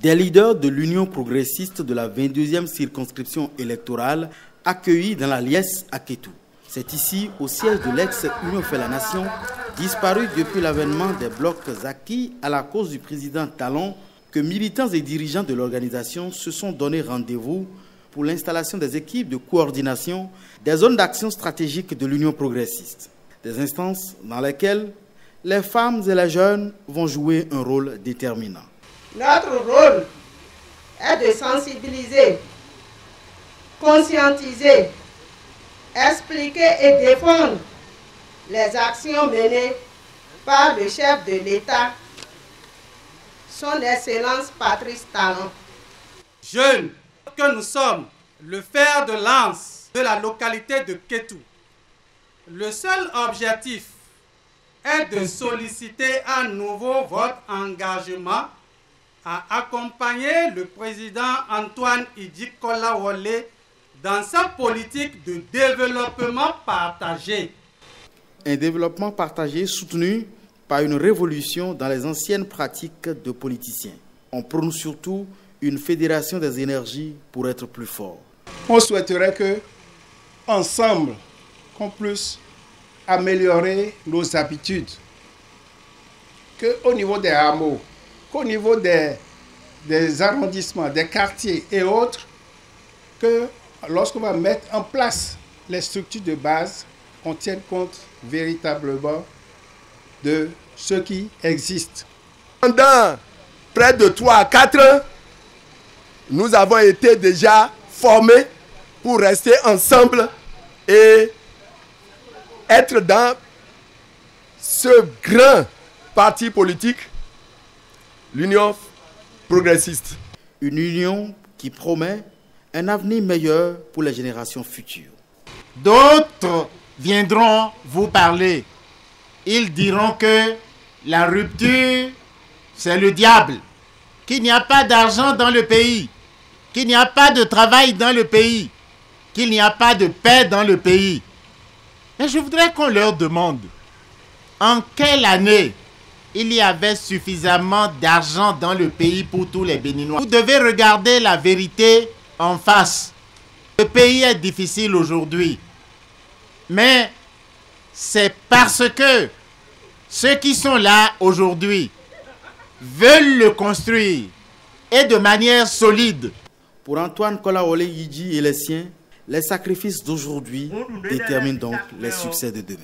Des leaders de l'Union progressiste de la 22e circonscription électorale accueillis dans la liesse à Kétou. C'est ici, au siège de l'ex-Union fait la Nation, disparu depuis l'avènement des blocs acquis à la cause du président Talon, que militants et dirigeants de l'organisation se sont donné rendez-vous pour l'installation des équipes de coordination des zones d'action stratégique de l'Union progressiste. Des instances dans lesquelles les femmes et les jeunes vont jouer un rôle déterminant. Notre rôle est de sensibiliser, conscientiser, expliquer et défendre les actions menées par le chef de l'État, son Excellence Patrice Talon. Jeunes que nous sommes, le fer de lance de la localité de Kétou. Le seul objectif est de solliciter à nouveau votre engagement à accompagner le président Antoine Idi Kolawole dans sa politique de développement partagé. Un développement partagé soutenu par une révolution dans les anciennes pratiques de politiciens. On prône surtout une fédération des énergies pour être plus fort. On souhaiterait que, ensemble, qu'on puisse améliorer nos habitudes, qu'au niveau des hameaux, qu'au niveau des arrondissements, des quartiers et autres, que lorsqu'on va mettre en place les structures de base, on tienne compte véritablement de ce qui existe. Pendant près de 3 à 4 ans, nous avons été déjà formés pour rester ensemble et être dans ce grand parti politique, l'Union progressiste. Une union qui promet un avenir meilleur pour les générations futures. D'autres viendront vous parler. Ils diront que la rupture, c'est le diable, qu'il n'y a pas d'argent dans le pays, qu'il n'y a pas de travail dans le pays, qu'il n'y a pas de paix dans le pays. Mais je voudrais qu'on leur demande, en quelle année il y avait suffisamment d'argent dans le pays pour tous les Béninois? Vous devez regarder la vérité en face. Le pays est difficile aujourd'hui, mais c'est parce que ceux qui sont là aujourd'hui veulent le construire et de manière solide. Pour Antoine Kolawole Yidji et les siens, les sacrifices d'aujourd'hui déterminent donc les succès de demain.